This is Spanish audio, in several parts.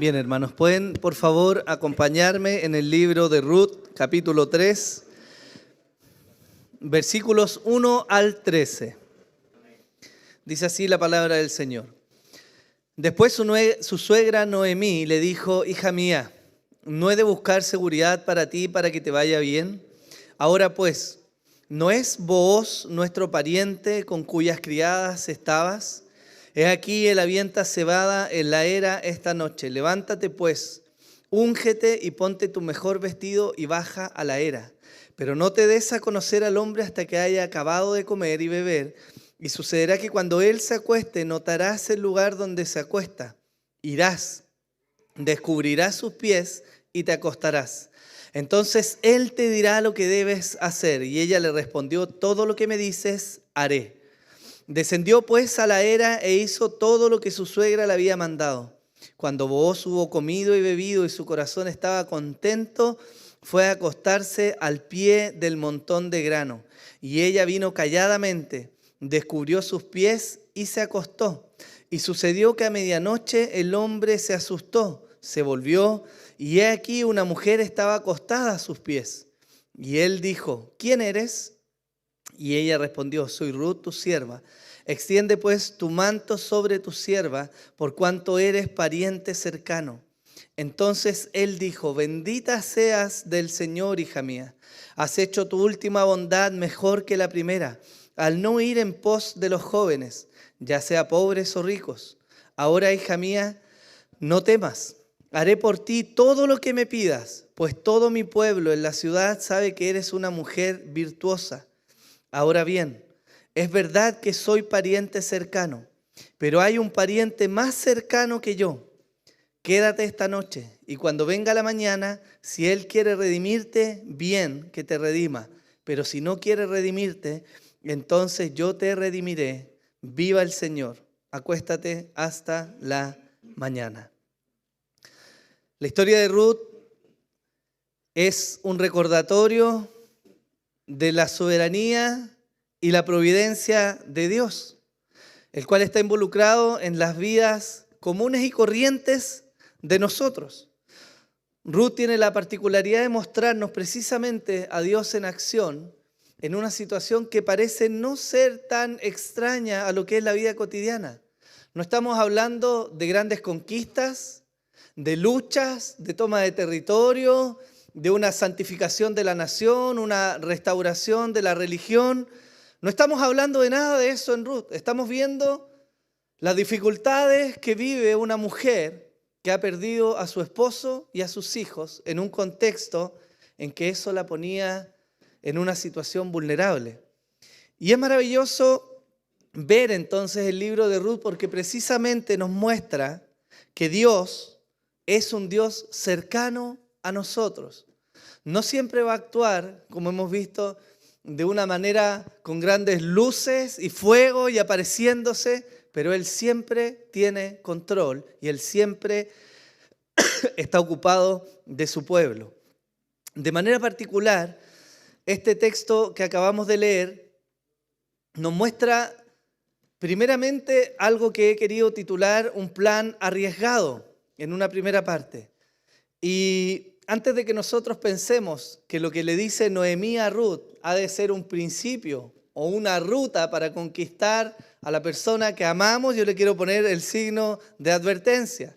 Bien, hermanos, ¿pueden por favor acompañarme en el libro de Ruth, capítulo 3, versículos 1 al 13? Dice así la palabra del Señor. Después su suegra Noemí le dijo: hija mía, ¿no he de buscar seguridad para ti para que te vaya bien? Ahora pues, ¿no es Booz nuestro pariente con cuyas criadas estabas? He aquí, él avienta cebada en la era esta noche. Levántate pues, úngete y ponte tu mejor vestido y baja a la era. Pero no te des a conocer al hombre hasta que haya acabado de comer y beber. Y sucederá que cuando él se acueste, notarás el lugar donde se acuesta. Irás, descubrirás sus pies y te acostarás. Entonces él te dirá lo que debes hacer. Y ella le respondió: todo lo que me dices, haré. Descendió pues a la era e hizo todo lo que su suegra le había mandado. Cuando Booz hubo comido y bebido y su corazón estaba contento, fue a acostarse al pie del montón de grano. Y ella vino calladamente, descubrió sus pies y se acostó. Y sucedió que a medianoche el hombre se asustó, se volvió, y he aquí una mujer estaba acostada a sus pies. Y él dijo: ¿quién eres? Y ella respondió: soy Ruth, tu sierva. Extiende pues tu manto sobre tu sierva, por cuanto eres pariente cercano. Entonces él dijo: bendita seas del Señor, hija mía. Has hecho tu última bondad mejor que la primera, al no ir en pos de los jóvenes, ya sea pobres o ricos. Ahora, hija mía, no temas. Haré por ti todo lo que me pidas, pues todo mi pueblo en la ciudad sabe que eres una mujer virtuosa. Ahora bien, es verdad que soy pariente cercano, pero hay un pariente más cercano que yo. Quédate esta noche, y cuando venga la mañana, si él quiere redimirte, bien, que te redima. Pero si no quiere redimirte, entonces yo te redimiré. Viva el Señor. Acuéstate hasta la mañana. La historia de Ruth es un recordatorio de la soberanía y la providencia de Dios, el cual está involucrado en las vidas comunes y corrientes de nosotros. Ruth tiene la particularidad de mostrarnos precisamente a Dios en acción en una situación que parece no ser tan extraña a lo que es la vida cotidiana. No estamos hablando de grandes conquistas, de luchas, de toma de territorio, de una santificación de la nación, una restauración de la religión. No estamos hablando de nada de eso en Ruth. Estamos viendo las dificultades que vive una mujer que ha perdido a su esposo y a sus hijos en un contexto en que eso la ponía en una situación vulnerable. Y es maravilloso ver entonces el libro de Ruth porque precisamente nos muestra que Dios es un Dios cercano a nosotros. No siempre va a actuar, como hemos visto, de una manera con grandes luces y fuego y apareciéndose, pero Él siempre tiene control y Él siempre está ocupado de su pueblo. De manera particular, este texto que acabamos de leer nos muestra primeramente algo que he querido titular un plan arriesgado en una primera parte. Y antes de que nosotros pensemos que lo que le dice Noemí a Ruth ha de ser un principio o una ruta para conquistar a la persona que amamos, yo le quiero poner el signo de advertencia.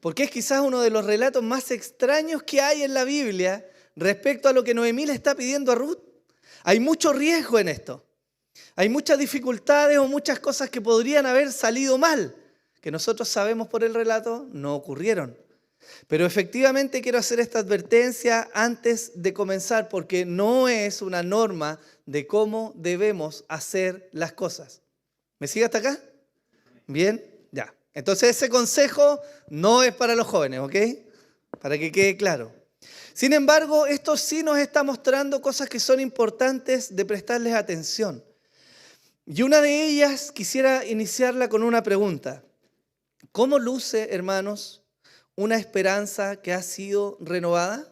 Porque es quizás uno de los relatos más extraños que hay en la Biblia respecto a lo que Noemí le está pidiendo a Ruth. Hay mucho riesgo en esto. Hay muchas dificultades o muchas cosas que podrían haber salido mal, que nosotros sabemos por el relato no ocurrieron. Pero efectivamente quiero hacer esta advertencia antes de comenzar porque no es una norma de cómo debemos hacer las cosas. ¿Me sigue hasta acá? Bien, ya. Entonces ese consejo no es para los jóvenes, ¿ok? Para que quede claro. Sin embargo, esto sí nos está mostrando cosas que son importantes de prestarles atención. Y una de ellas quisiera iniciarla con una pregunta. ¿Cómo luce, hermanos, una esperanza que ha sido renovada?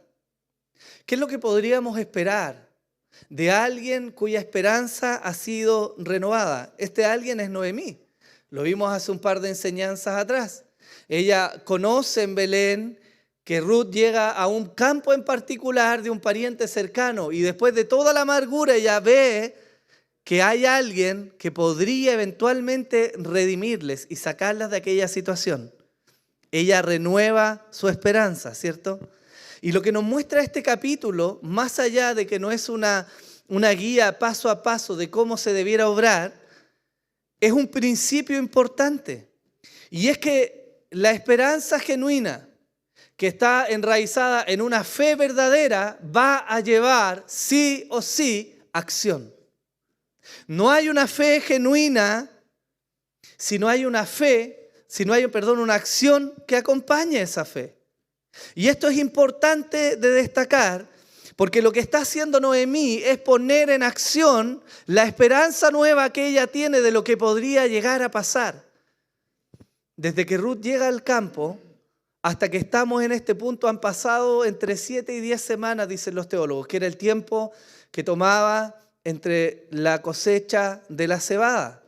¿Qué es lo que podríamos esperar de alguien cuya esperanza ha sido renovada? Este alguien es Noemí. Lo vimos hace un par de enseñanzas atrás. Ella conoce en Belén que Ruth llega a un campo en particular de un pariente cercano y después de toda la amargura ella ve que hay alguien que podría eventualmente redimirles y sacarlas de aquella situación. Ella renueva su esperanza, ¿cierto? Y lo que nos muestra este capítulo, más allá de que no es una guía paso a paso de cómo se debiera obrar, es un principio importante. Y es que la esperanza genuina que está enraizada en una fe verdadera va a llevar sí o sí acción. No hay una fe genuina si no hay una una acción que acompañe esa fe. Y esto es importante de destacar porque lo que está haciendo Noemí es poner en acción la esperanza nueva que ella tiene de lo que podría llegar a pasar. Desde que Ruth llega al campo hasta que estamos en este punto han pasado entre 7 y 10 semanas, dicen los teólogos, que era el tiempo que tomaba entre la cosecha de la cebada.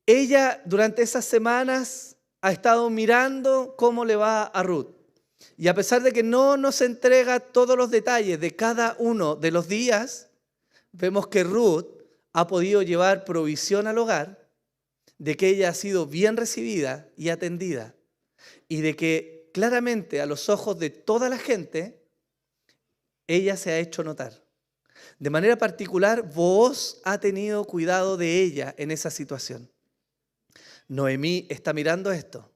Ella durante esas semanas ha estado mirando cómo le va a Ruth. Y a pesar de que no nos entrega todos los detalles de cada uno de los días, vemos que Ruth ha podido llevar provisión al hogar, de que ella ha sido bien recibida y atendida, y de que claramente a los ojos de toda la gente, ella se ha hecho notar. De manera particular, Booz ha tenido cuidado de ella en esa situación. Noemí está mirando esto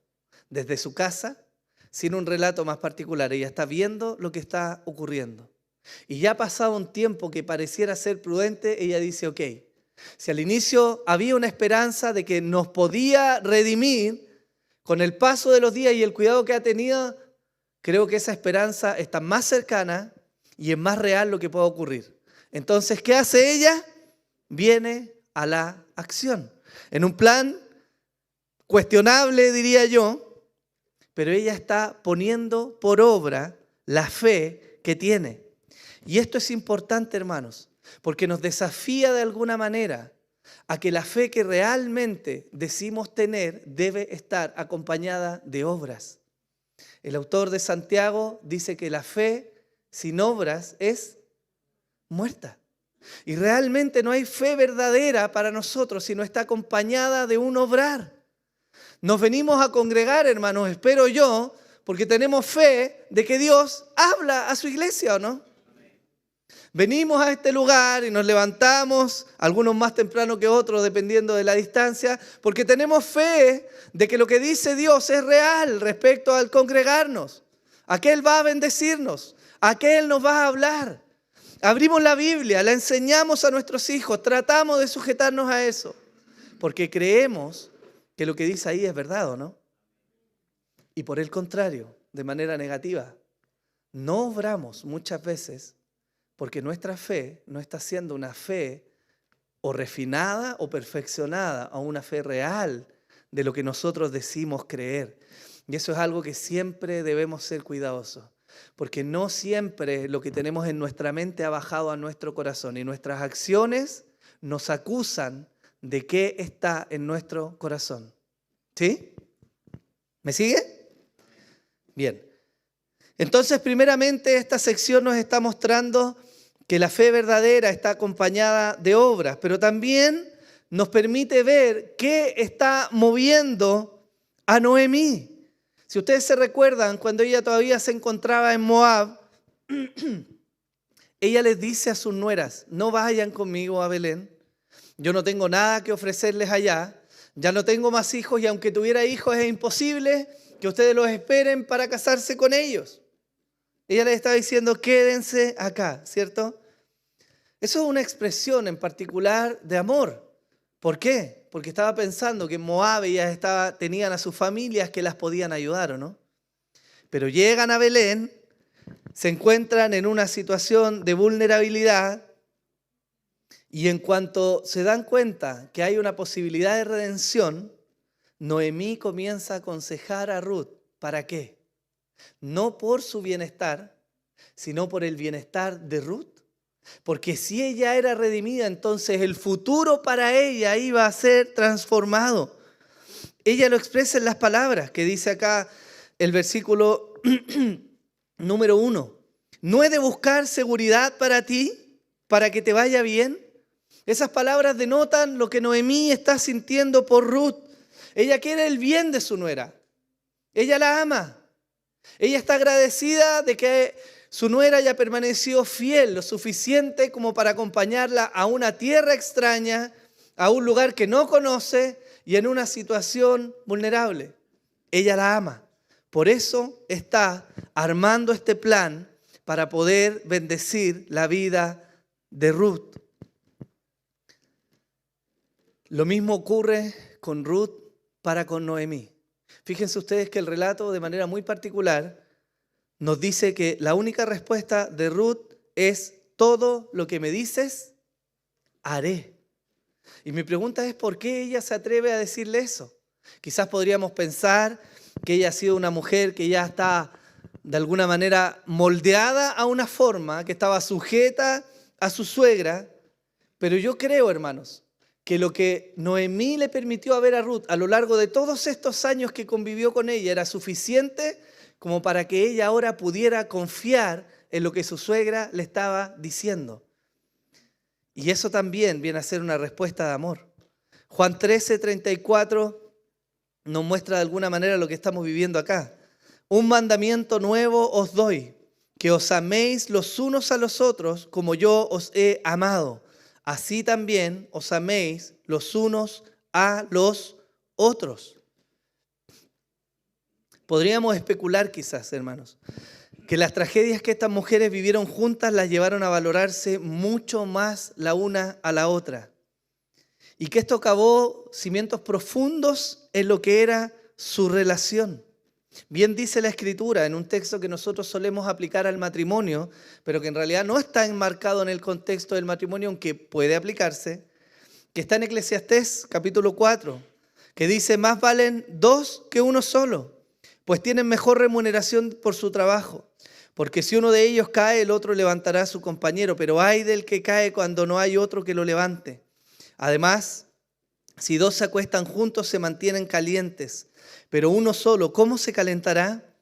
desde su casa, sin un relato más particular. Ella está viendo lo que está ocurriendo. Y ya ha pasado un tiempo que pareciera ser prudente, ella dice, ok, si al inicio había una esperanza de que nos podía redimir, con el paso de los días y el cuidado que ha tenido, creo que esa esperanza está más cercana y es más real lo que pueda ocurrir. Entonces, ¿qué hace ella? Viene a la acción. En un plan cuestionable, diría yo, pero ella está poniendo por obra la fe que tiene. Y esto es importante, hermanos, porque nos desafía de alguna manera a que la fe que realmente decimos tener debe estar acompañada de obras. El autor de Santiago dice que la fe sin obras es muerta. Y realmente no hay fe verdadera para nosotros si no está acompañada de un obrar. Nos venimos a congregar, hermanos, espero yo, porque tenemos fe de que Dios habla a su iglesia, ¿o no? Venimos a este lugar y nos levantamos, algunos más temprano que otros, dependiendo de la distancia, porque tenemos fe de que lo que dice Dios es real respecto al congregarnos. Aquel va a bendecirnos, aquel nos va a hablar. Abrimos la Biblia, la enseñamos a nuestros hijos, tratamos de sujetarnos a eso, porque creemos que lo que dice ahí es verdad, ¿o no? Y por el contrario, de manera negativa, no obramos muchas veces porque nuestra fe no está siendo una fe o refinada o perfeccionada o una fe real de lo que nosotros decimos creer. Y eso es algo que siempre debemos ser cuidadosos, porque no siempre lo que tenemos en nuestra mente ha bajado a nuestro corazón y nuestras acciones nos acusan de qué está en nuestro corazón. ¿Sí? ¿Me sigue? Bien. Entonces, primeramente, esta sección nos está mostrando que la fe verdadera está acompañada de obras, pero también nos permite ver qué está moviendo a Noemí. Si ustedes se recuerdan, cuando ella todavía se encontraba en Moab, ella les dice a sus nueras, no vayan conmigo a Belén, yo no tengo nada que ofrecerles allá, ya no tengo más hijos y aunque tuviera hijos es imposible que ustedes los esperen para casarse con ellos. Ella les estaba diciendo, quédense acá, ¿cierto? Eso es una expresión en particular de amor. ¿Por qué? Porque estaba pensando que en Moab ellas tenían a sus familias que las podían ayudar, ¿o no? Pero llegan a Belén, se encuentran en una situación de vulnerabilidad y en cuanto se dan cuenta que hay una posibilidad de redención, Noemí comienza a aconsejar a Ruth. ¿Para qué? No por su bienestar, sino por el bienestar de Ruth. Porque si ella era redimida, entonces el futuro para ella iba a ser transformado. ella lo expresa en las palabras que dice acá el versículo número 1. ¿No he de buscar seguridad para ti, para que te vaya bien? Esas palabras denotan lo que Noemí está sintiendo por Ruth. Ella quiere el bien de su nuera. Ella la ama. Ella está agradecida de que su nuera haya permanecido fiel lo suficiente como para acompañarla a una tierra extraña, a un lugar que no conoce y en una situación vulnerable. Ella la ama. Por eso está armando este plan para poder bendecir la vida de Ruth. Lo mismo ocurre con Ruth para con Noemí. Fíjense ustedes que el relato, de manera muy particular, nos dice que la única respuesta de Ruth es: todo lo que me dices, haré. Y mi pregunta es: ¿por qué ella se atreve a decirle eso? Quizás podríamos pensar que ella ha sido una mujer que ya está de alguna manera moldeada a una forma, que estaba sujeta a su suegra, pero yo creo, hermanos, que lo que Noemí le permitió ver a Ruth a lo largo de todos estos años que convivió con ella era suficiente como para que ella ahora pudiera confiar en lo que su suegra le estaba diciendo. Y eso también viene a ser una respuesta de amor. Juan 13:34 nos muestra de alguna manera lo que estamos viviendo acá. Un mandamiento nuevo os doy, que os améis los unos a los otros como yo os he amado. Así también os améis los unos a los otros. Podríamos especular quizás, hermanos, que las tragedias que estas mujeres vivieron juntas las llevaron a valorarse mucho más la una a la otra. Y que esto cavó cimientos profundos en lo que era su relación. Bien dice la Escritura en un texto que nosotros solemos aplicar al matrimonio, pero que en realidad no está enmarcado en el contexto del matrimonio, aunque puede aplicarse, que está en Eclesiastés capítulo 4, que dice: más valen dos que uno solo, pues tienen mejor remuneración por su trabajo. Porque si uno de ellos cae, el otro levantará a su compañero, pero ay del que cae cuando no hay otro que lo levante. Además, si dos se acuestan juntos, se mantienen calientes, pero uno solo, ¿cómo se calentará?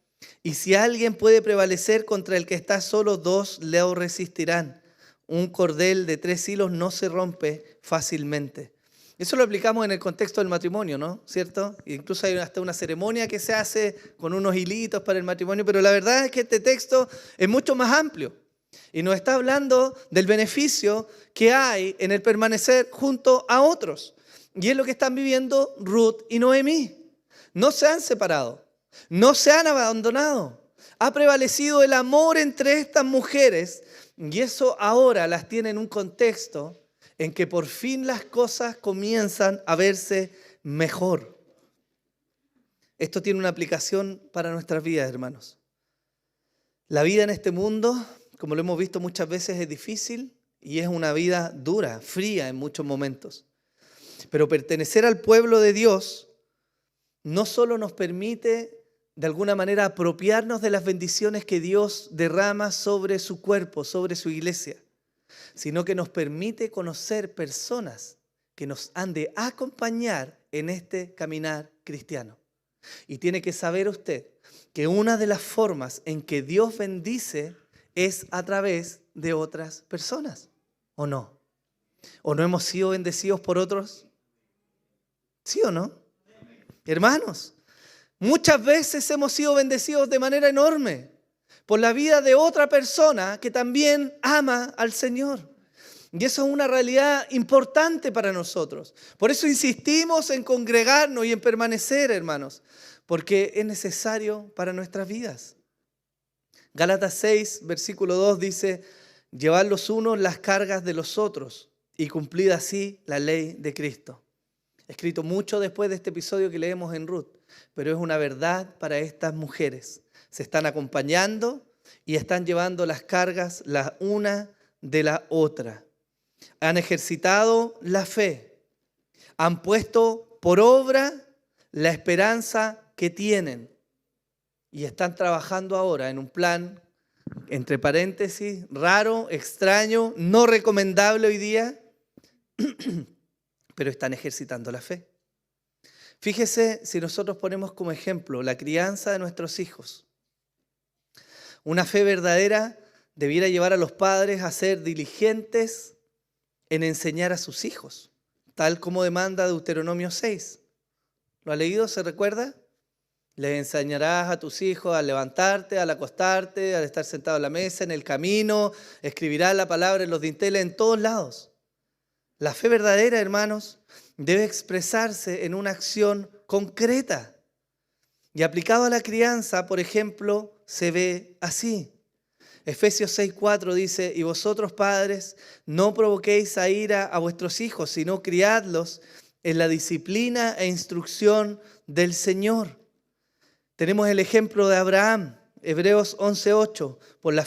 Y si alguien puede prevalecer contra el que está solo, dos le resistirán. Un cordel de 3 hilos no se rompe fácilmente. Eso lo aplicamos en el contexto del matrimonio, ¿no? ¿Cierto? Incluso hay hasta una ceremonia que se hace con unos hilitos para el matrimonio, pero la verdad es que este texto es mucho más amplio y nos está hablando del beneficio que hay en el permanecer junto a otros. Y es lo que están viviendo Ruth y Noemí. No se han separado, no se han abandonado. Ha prevalecido el amor entre estas mujeres y eso ahora las tiene en un contexto en que por fin las cosas comienzan a verse mejor. Esto tiene una aplicación para nuestras vidas, hermanos. La vida en este mundo, como lo hemos visto muchas veces, es difícil y es una vida dura, fría en muchos momentos. Pero pertenecer al pueblo de Dios no solo nos permite de alguna manera apropiarnos de las bendiciones que Dios derrama sobre su cuerpo, sobre su iglesia, sino que nos permite conocer personas que nos han de acompañar en este caminar cristiano. Y tiene que saber usted que una de las formas en que Dios bendice es a través de otras personas, ¿o no? ¿O no hemos sido bendecidos por otros? ¿Sí o no? Hermanos, muchas veces hemos sido bendecidos de manera enorme por la vida de otra persona que también ama al Señor. Y eso es una realidad importante para nosotros. Por eso insistimos en congregarnos y en permanecer, hermanos, porque es necesario para nuestras vidas. Gálatas 6, versículo 2 dice: llevad los unos las cargas de los otros y cumplid así la ley de Cristo. Escrito mucho después de este episodio que leemos en Ruth, pero es una verdad para estas mujeres. Se están acompañando y están llevando las cargas la una de la otra. Han ejercitado la fe, han puesto por obra la esperanza que tienen y están trabajando ahora en un plan, entre paréntesis, raro, extraño, no recomendable hoy día, pero están ejercitando la fe. Fíjese si nosotros ponemos como ejemplo la crianza de nuestros hijos. Una fe verdadera debiera llevar a los padres a ser diligentes en enseñar a sus hijos, tal como demanda Deuteronomio 6. ¿Lo ha leído? ¿Se recuerda? Les enseñarás a tus hijos al levantarte, al acostarte, al estar sentado a la mesa, en el camino, escribirás la palabra en los dinteles, en todos lados. La fe verdadera, hermanos, debe expresarse en una acción concreta. Y aplicado a la crianza, por ejemplo, se ve así. Efesios 6:4 dice, y vosotros padres, no provoquéis a ira a vuestros hijos, sino criadlos en la disciplina e instrucción del Señor. Tenemos el ejemplo de Abraham, Hebreos 11:8. Por la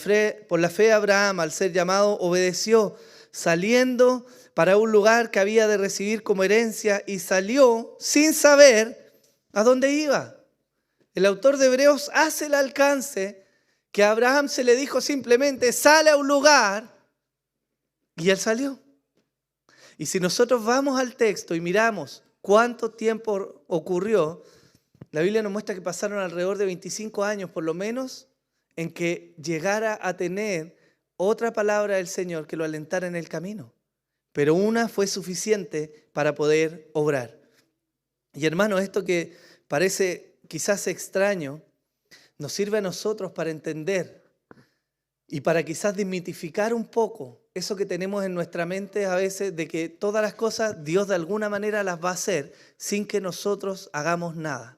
fe Abraham, al ser llamado, obedeció, saliendo para un lugar que había de recibir como herencia, y salió sin saber a dónde iba. El autor de Hebreos hace el alcance que a Abraham se le dijo simplemente, sale a un lugar, y él salió. Y si nosotros vamos al texto y miramos cuánto tiempo ocurrió, la Biblia nos muestra que pasaron alrededor de 25 años por lo menos en que llegara a tener otra palabra del Señor que lo alentara en el camino. Pero una fue suficiente para poder obrar. Y hermano, esto que parece quizás extraño, nos sirve a nosotros para entender y para quizás desmitificar un poco eso que tenemos en nuestra mente a veces de que todas las cosas Dios de alguna manera las va a hacer sin que nosotros hagamos nada.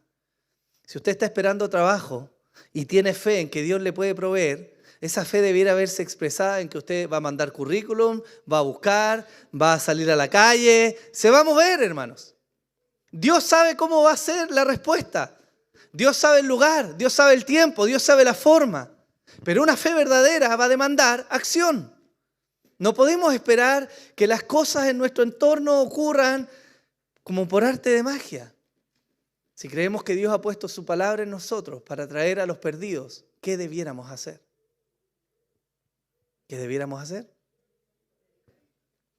Si usted está esperando trabajo y tiene fe en que Dios le puede proveer, esa fe debiera verse expresada en que usted va a mandar currículum, va a buscar, va a salir a la calle, se va a mover, hermanos. Dios sabe cómo va a ser la respuesta. Dios sabe el lugar, Dios sabe el tiempo, Dios sabe la forma. Pero una fe verdadera va a demandar acción. No podemos esperar que las cosas en nuestro entorno ocurran como por arte de magia. Si creemos que Dios ha puesto su palabra en nosotros para traer a los perdidos, ¿qué debiéramos hacer? ¿Qué debiéramos hacer?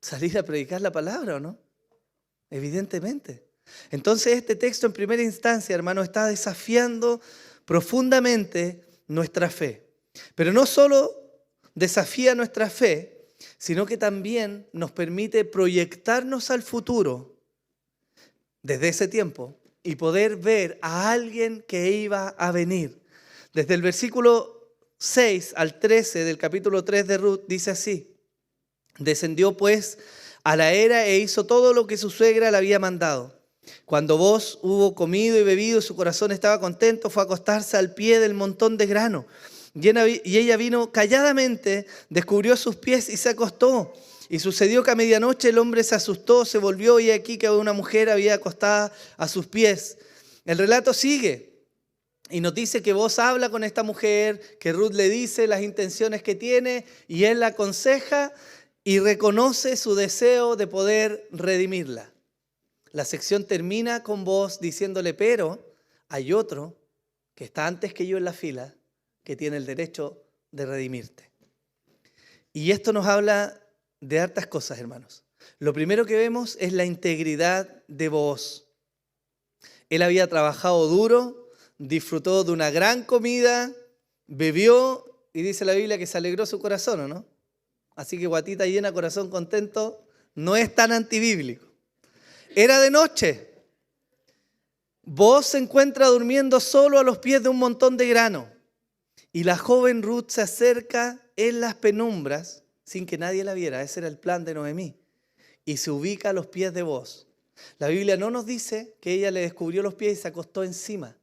¿Salir a predicar la palabra o no? Evidentemente. Entonces este texto en primera instancia, hermano, está desafiando profundamente nuestra fe. Pero no solo desafía nuestra fe, sino que también nos permite proyectarnos al futuro desde ese tiempo y poder ver a alguien que iba a venir. Desde el versículo 6 al 13 del capítulo 3 de Ruth dice así: descendió pues a la era e hizo todo lo que su suegra le había mandado. Cuando Booz hubo comido y bebido y su corazón estaba contento, fue a acostarse al pie del montón de grano. Y ella vino calladamente, descubrió sus pies y se acostó. Y sucedió que a medianoche el hombre se asustó, se volvió y aquí que una mujer había acostada a sus pies. El relato sigue y nos dice que Booz habla con esta mujer, que Ruth le dice las intenciones que tiene y él la aconseja y reconoce su deseo de poder redimirla. La sección termina con Booz diciéndole, pero hay otro que está antes que yo en la fila que tiene el derecho de redimirte. Y esto nos habla de hartas cosas, hermanos. Lo primero que vemos es la integridad de Booz. Él había trabajado duro, disfrutó de una gran comida, bebió y dice la Biblia que se alegró su corazón, ¿o no? Así que guatita llena, corazón contento, no es tan antibíblico. Era de noche. Booz se encuentra durmiendo solo a los pies de un montón de grano. Y la joven Ruth se acerca en las penumbras sin que nadie la viera. Ese era el plan de Noemí. Y se ubica a los pies de Booz. La Biblia no nos dice que ella le descubrió los pies y se acostó encima,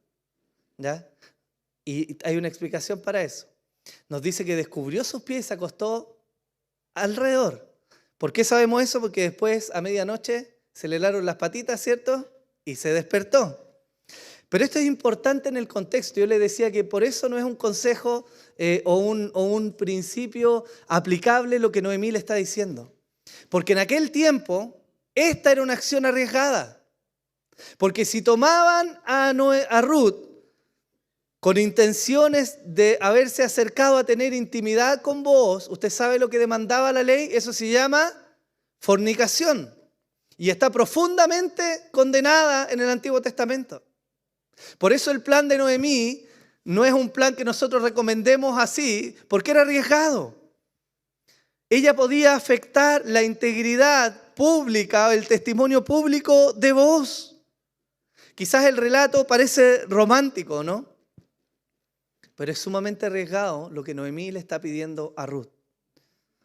¿ya? Y hay una explicación para eso. Nos dice que descubrió sus pies y se acostó alrededor. ¿Por qué sabemos eso? Porque después, a medianoche, se le helaron las patitas, ¿cierto? Y se despertó. Pero esto es importante en el contexto. Yo le decía que por eso no es un consejo o un principio aplicable lo que Noemí le está diciendo. Porque en aquel tiempo, esta era una acción arriesgada. Porque si tomaban a Ruth con intenciones de haberse acercado a tener intimidad con Booz, usted sabe lo que demandaba la ley, eso se llama fornicación. y está profundamente condenada en el Antiguo Testamento. Por eso el plan de Noemí no es un plan que nosotros recomendemos así, porque era arriesgado. Ella podía afectar la integridad pública, el testimonio público de Booz. Quizás el relato parece romántico, ¿no? Pero es sumamente arriesgado lo que Noemí le está pidiendo a Ruth.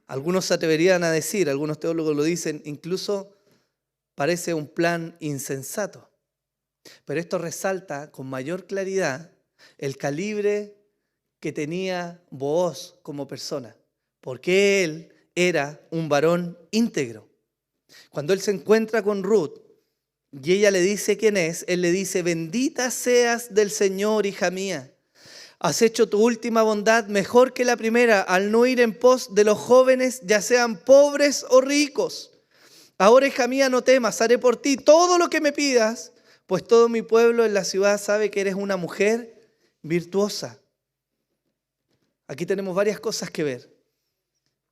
Algunos se atreverían a decir, algunos teólogos lo dicen, incluso parece un plan insensato. Pero esto resalta con mayor claridad el calibre que tenía Booz como persona, porque él era un varón íntegro. Cuando él se encuentra con Ruth y ella le dice quién es, él le dice: bendita seas del Señor, hija mía. Has hecho tu última bondad mejor que la primera al no ir en pos de los jóvenes, ya sean pobres o ricos. Ahora, hija mía, no temas, haré por ti todo lo que me pidas, pues todo mi pueblo en la ciudad sabe que eres una mujer virtuosa. Aquí tenemos varias cosas que ver.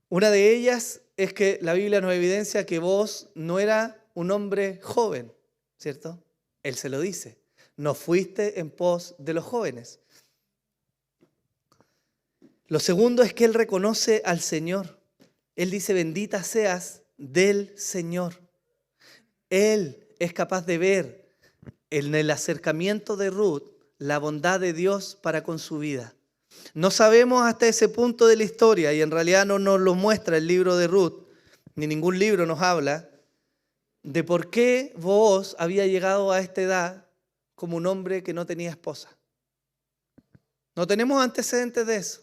Una de ellas es que la Biblia nos evidencia que Booz no era un hombre joven, ¿cierto? Él se lo dice: no fuiste en pos de los jóvenes. Lo segundo es que él reconoce al Señor. Él dice: bendita seas del Señor. Él es capaz de ver en el acercamiento de Ruth la bondad de Dios para con su vida. No sabemos hasta ese punto de la historia, y en realidad no nos lo muestra el libro de Ruth, ni ningún libro nos habla de por qué Booz había llegado a esta edad como un hombre que no tenía esposa. No tenemos antecedentes de eso.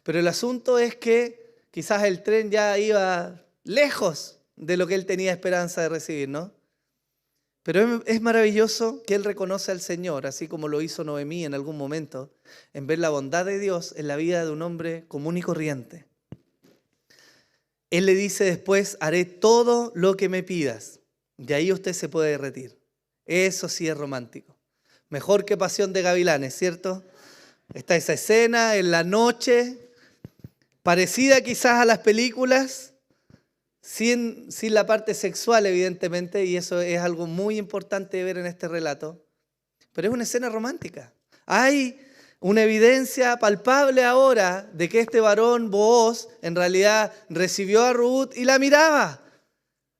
Pero el asunto es que quizás el tren ya iba lejos de lo que él tenía esperanza de recibir, ¿no? Pero es maravilloso que él reconoce al Señor, así como lo hizo Noemí en algún momento, en ver la bondad de Dios en la vida de un hombre común y corriente. Él le dice después: haré todo lo que me pidas. De ahí usted se puede derretir. Eso sí es romántico. Mejor que Pasión de Gavilanes, ¿cierto? Está esa escena en la noche, parecida quizás a las películas, sin la parte sexual evidentemente, y eso es algo muy importante de ver en este relato, pero es una escena romántica. Hay una evidencia palpable ahora de que este varón Booz en realidad recibió a Ruth y la miraba.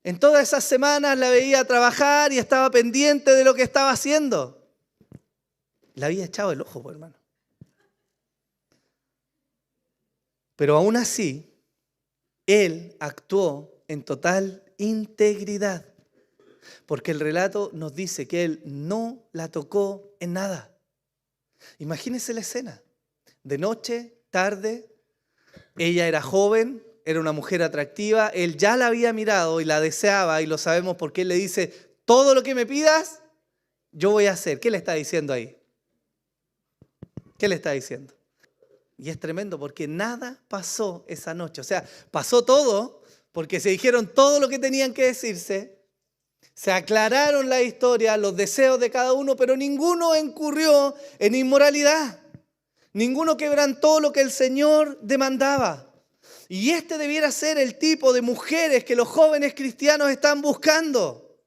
En todas esas semanas la veía trabajar y estaba pendiente de lo que estaba haciendo. Le había echado el ojo, pues, hermano. Pero aún así, él actuó en total integridad, porque el relato nos dice que él no la tocó en nada. Imagínense la escena. De noche, tarde, ella era joven, era una mujer atractiva, él ya la había mirado y la deseaba, y lo sabemos porque él le dice: todo lo que me pidas, yo voy a hacer. ¿Qué le está diciendo ahí? ¿Qué le está diciendo? Y es tremendo porque nada pasó esa noche. O sea, pasó todo porque se dijeron todo lo que tenían que decirse, se aclararon la historia, los deseos de cada uno, pero ninguno incurrió en inmoralidad. Ninguno quebrantó lo que el Señor demandaba. Y este debiera ser el tipo de mujeres que los jóvenes cristianos están buscando.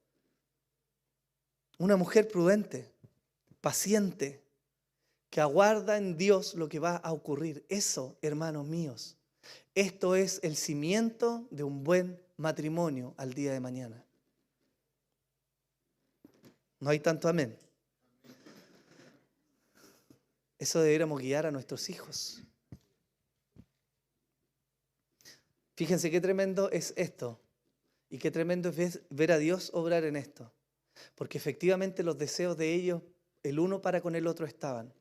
Una mujer prudente, paciente, que aguarda en Dios lo que va a ocurrir. Eso, hermanos míos, esto es el cimiento de un buen matrimonio al día de mañana. No hay tanto amén. Eso deberíamos guiar a nuestros hijos. Fíjense qué tremendo es esto y qué tremendo es ver a Dios obrar en esto. Porque efectivamente los deseos de ellos, el uno para con el otro estaban,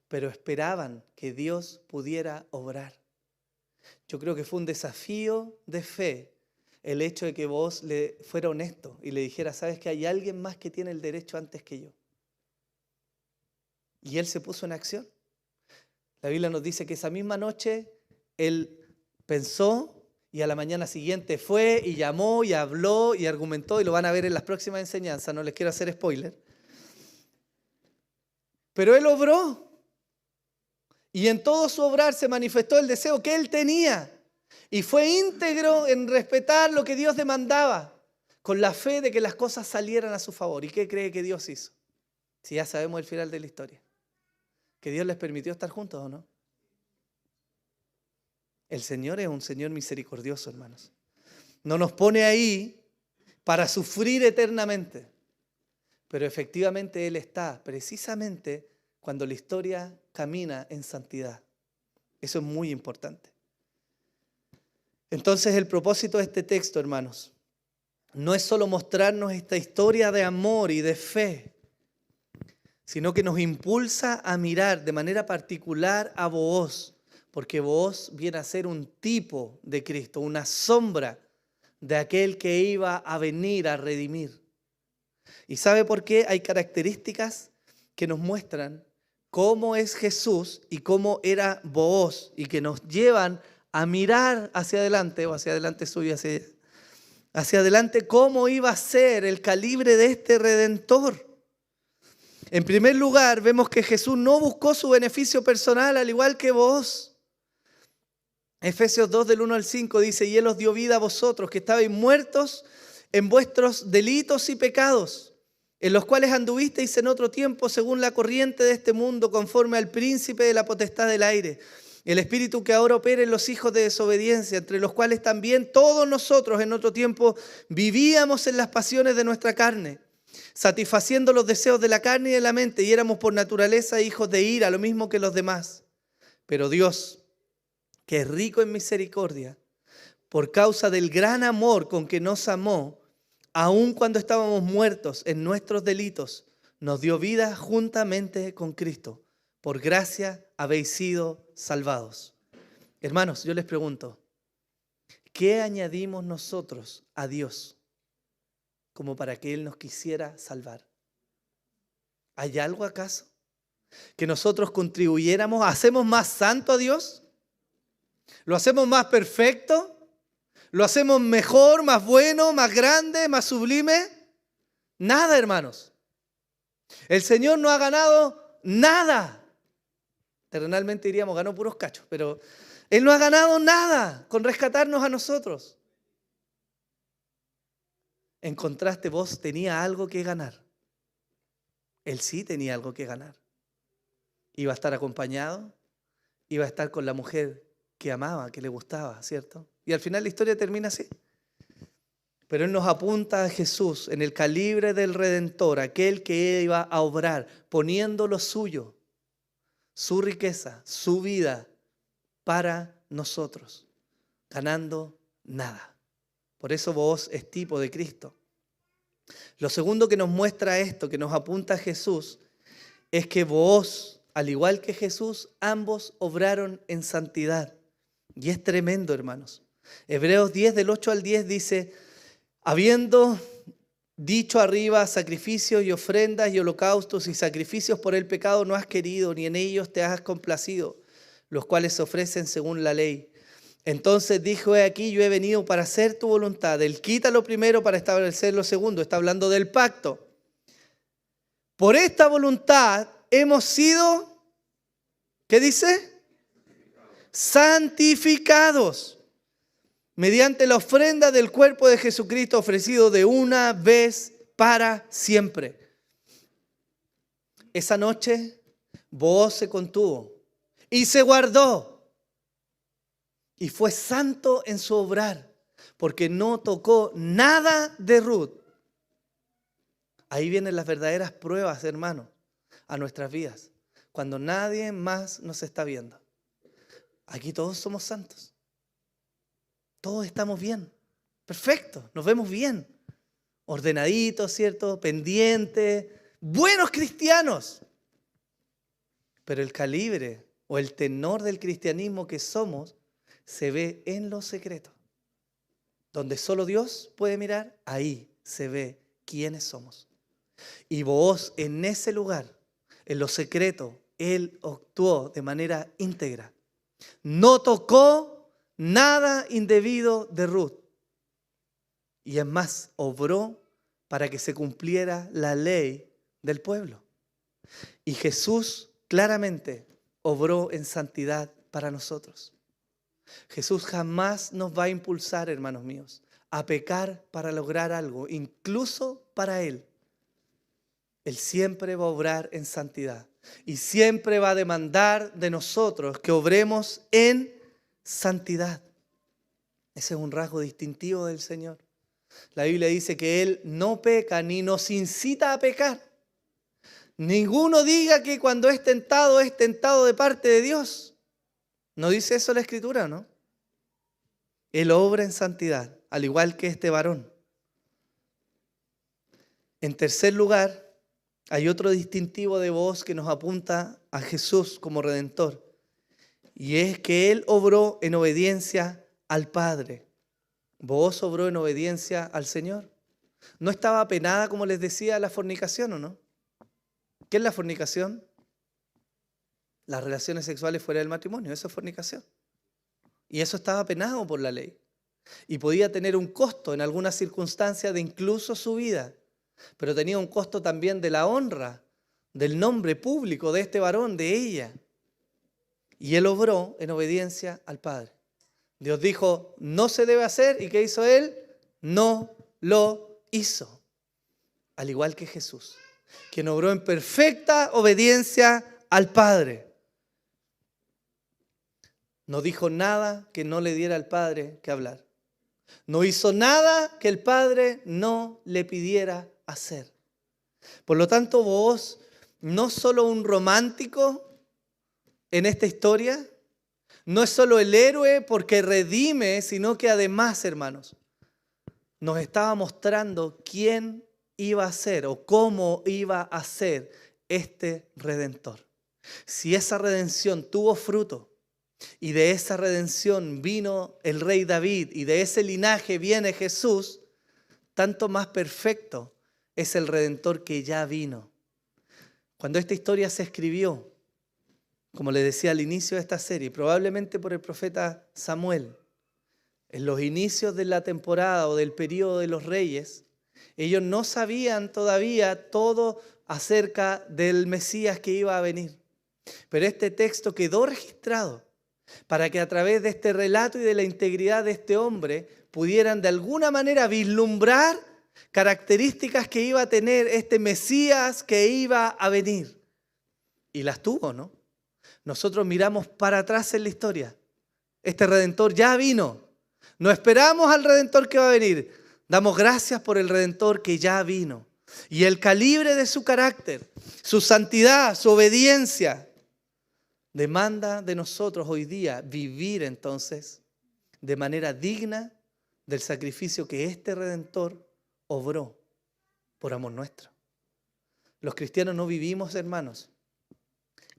pero esperaban que Dios pudiera obrar. Yo creo que fue un desafío de fe el hecho de que Booz le fuera honesto y le dijera: sabes que hay alguien más que tiene el derecho antes que yo. Y él se puso en acción. La Biblia nos dice que esa misma noche él pensó y a la mañana siguiente fue y llamó y habló y argumentó, y lo van a ver en las próximas enseñanzas, no les quiero hacer spoiler. Pero él obró. Y en todo su obrar se manifestó el deseo que él tenía. Y fue íntegro en respetar lo que Dios demandaba. con la fe de que las cosas salieran a su favor. ¿Y qué cree que Dios hizo? Si ya sabemos el final de la historia. ¿Que Dios les permitió estar juntos o no? El Señor es un Señor misericordioso, hermanos. No nos pone ahí para sufrir eternamente. Pero efectivamente Él está precisamente cuando la historia camina en santidad. Eso es muy importante. Entonces el propósito de este texto, hermanos, no es solo mostrarnos esta historia de amor y de fe, sino que nos impulsa a mirar de manera particular a Booz, porque Booz viene a ser un tipo de Cristo, una sombra de aquel que iba a venir a redimir. ¿Y sabe por qué? Hay características que nos muestran cómo es Jesús y cómo era Booz y que nos llevan a mirar hacia adelante, o hacia adelante suyo, hacia adelante, cómo iba a ser el calibre de este Redentor. En primer lugar, vemos que Jesús no buscó su beneficio personal, al igual que Booz. Efesios 2, del 1 al 5 dice: y Él os dio vida a vosotros, que estabais muertos en vuestros delitos y pecados, en los cuales anduvisteis en otro tiempo según la corriente de este mundo, conforme al príncipe de la potestad del aire, el espíritu que ahora opera en los hijos de desobediencia, entre los cuales también todos nosotros en otro tiempo vivíamos en las pasiones de nuestra carne, satisfaciendo los deseos de la carne y de la mente, y éramos por naturaleza hijos de ira, lo mismo que los demás. Pero Dios, que es rico en misericordia, por causa del gran amor con que nos amó, aun cuando estábamos muertos en nuestros delitos, nos dio vida juntamente con Cristo. Por gracia habéis sido salvados. Hermanos, yo les pregunto, ¿qué añadimos nosotros a Dios como para que Él nos quisiera salvar? ¿Hay algo acaso que nosotros contribuyéramos? ¿Hacemos más santo a Dios? ¿Lo hacemos más perfecto? ¿Lo hacemos mejor, más bueno, más grande, más sublime? Nada, hermanos. El Señor no ha ganado nada. Terrenalmente diríamos, ganó puros cachos, pero Él no ha ganado nada con rescatarnos a nosotros. En contraste, vos tenía algo que ganar. Él sí tenía algo que ganar. Iba a estar acompañado, iba a estar con la mujer que amaba, que le gustaba, ¿cierto? Y al final la historia termina así. Pero Él nos apunta a Jesús en el calibre del Redentor, aquel que iba a obrar, poniendo lo suyo, su riqueza, su vida para nosotros, ganando nada. Por eso Booz es tipo de Cristo. Lo segundo que nos muestra esto, que nos apunta a Jesús, es que Booz, al igual que Jesús, ambos obraron en santidad. Y es tremendo, hermanos. Hebreos 10, del 8 al 10 dice: habiendo dicho arriba, sacrificios y ofrendas y holocaustos y sacrificios por el pecado no has querido, ni en ellos te has complacido, los cuales se ofrecen según la ley. Entonces dijo: he aquí, yo he venido para hacer tu voluntad. Él quita lo primero para establecer lo segundo. Está hablando del pacto. Por esta voluntad hemos sido, ¿qué dice? Santificados mediante la ofrenda del cuerpo de Jesucristo ofrecido de una vez para siempre. Esa noche Booz se contuvo y se guardó y fue santo en su obrar, porque no tocó nada de Ruth. Ahí vienen las verdaderas pruebas, hermanos, a nuestras vidas, cuando nadie más nos está viendo. Aquí todos somos santos. Todos estamos bien, perfecto, nos vemos bien, ordenaditos, ¿cierto? Pendientes, buenos cristianos. Pero el calibre o el tenor del cristianismo que somos se ve en lo secreto. Donde solo Dios puede mirar, ahí se ve quiénes somos. Y Booz en ese lugar, en lo secreto, él actuó de manera íntegra. No tocó nada indebido de Ruth. Y es más, obró para que se cumpliera la ley del pueblo. Y Jesús claramente obró en santidad para nosotros. Jesús jamás nos va a impulsar, hermanos míos, a pecar para lograr algo, incluso para Él, Él siempre va a obrar en santidad y siempre va a demandar de nosotros que obremos en santidad. Ese es un rasgo distintivo del Señor. La Biblia dice que Él no peca ni nos incita a pecar. Ninguno diga que cuando es tentado de parte de Dios. ¿No dice eso la Escritura, no? Él obra en santidad, al igual que este varón. En tercer lugar, hay otro distintivo de voz que nos apunta a Jesús como Redentor. Y es que Él obró en obediencia al Padre. Vos obró en obediencia al Señor. ¿No estaba apenada, como les decía, la fornicación o no? ¿Qué es la fornicación? Las relaciones sexuales fuera del matrimonio, eso es fornicación. Y eso estaba penado por la ley. Y podía tener un costo en algunas circunstancias de incluso su vida. Pero tenía un costo también de la honra, del nombre público de este varón, de ella. Y él obró en obediencia al Padre. Dios dijo, no se debe hacer, ¿y qué hizo él? No lo hizo. Al igual que Jesús, quien obró en perfecta obediencia al Padre. No dijo nada que no le diera al Padre que hablar. No hizo nada que el Padre no le pidiera hacer. Por lo tanto, vos, no solo un romántico en esta historia, no es solo el héroe porque redime, sino que además, hermanos, nos estaba mostrando quién iba a ser o cómo iba a ser este Redentor. Si esa redención tuvo fruto y de esa redención vino el rey David y de ese linaje viene Jesús, tanto más perfecto es el Redentor que ya vino. Cuando esta historia se escribió, como les decía al inicio de esta serie, probablemente por el profeta Samuel, en los inicios de la temporada o del periodo de los reyes, ellos no sabían todavía todo acerca del Mesías que iba a venir. Pero este texto quedó registrado para que a través de este relato y de la integridad de este hombre pudieran de alguna manera vislumbrar características que iba a tener este Mesías que iba a venir. Y las tuvo, ¿no? Nosotros miramos para atrás en la historia. Este Redentor ya vino. No esperamos al Redentor que va a venir. Damos gracias por el Redentor que ya vino. Y el calibre de su carácter, su santidad, su obediencia, demanda de nosotros hoy día vivir entonces de manera digna del sacrificio que este Redentor obró por amor nuestro. Los cristianos no vivimos, hermanos,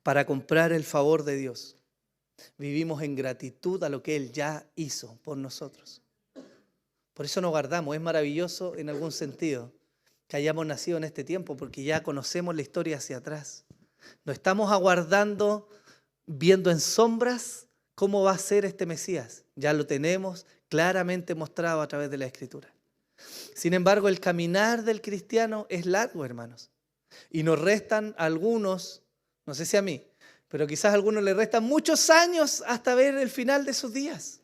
para comprar el favor de Dios. Vivimos en gratitud a lo que Él ya hizo por nosotros. Por eso nos guardamos. Es maravilloso en algún sentido que hayamos nacido en este tiempo porque ya conocemos la historia hacia atrás. No estamos aguardando, viendo en sombras cómo va a ser este Mesías. Ya lo tenemos claramente mostrado a través de la Escritura. Sin embargo, el caminar del cristiano es largo, hermanos. Y nos restan algunos, no sé si a mí, pero quizás a algunos le restan muchos años hasta ver el final de sus días.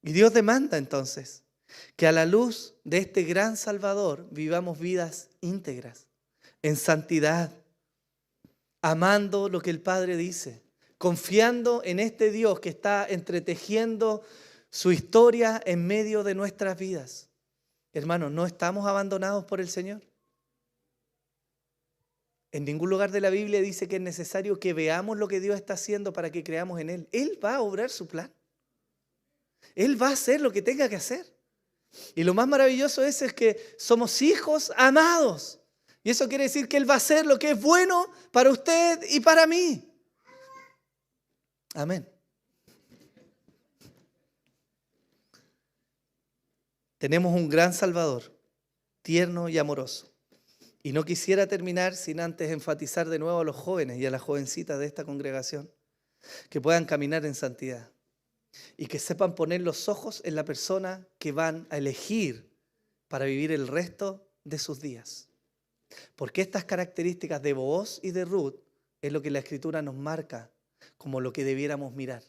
Y Dios demanda entonces que a la luz de este gran Salvador vivamos vidas íntegras, en santidad, amando lo que el Padre dice, confiando en este Dios que está entretejiendo su historia en medio de nuestras vidas. Hermanos, ¿no estamos abandonados por el Señor? En ningún lugar de la Biblia dice que es necesario que veamos lo que Dios está haciendo para que creamos en Él. Él va a obrar su plan. Él va a hacer lo que tenga que hacer. Y lo más maravilloso es que somos hijos amados. Y eso quiere decir que Él va a hacer lo que es bueno para usted y para mí. Amén. Tenemos un gran Salvador, tierno y amoroso. Y no quisiera terminar sin antes enfatizar de nuevo a los jóvenes y a las jovencitas de esta congregación que puedan caminar en santidad y que sepan poner los ojos en la persona que van a elegir para vivir el resto de sus días. Porque estas características de Booz y de Ruth es lo que la Escritura nos marca como lo que debiéramos mirar.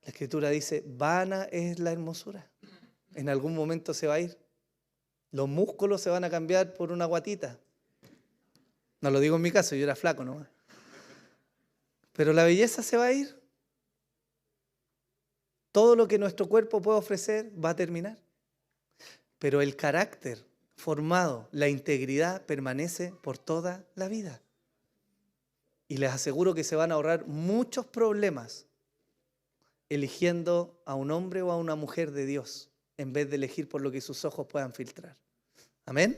La Escritura dice, vana es la hermosura. En algún momento se va a ir. Los músculos se van a cambiar por una guatita. No lo digo en mi caso, yo era flaco nomás. Pero la belleza se va a ir. Todo lo que nuestro cuerpo puede ofrecer va a terminar. Pero el carácter formado, la integridad permanece por toda la vida. Y les aseguro que se van a ahorrar muchos problemas eligiendo a un hombre o a una mujer de Dios, en vez de elegir por lo que sus ojos puedan filtrar. Amén.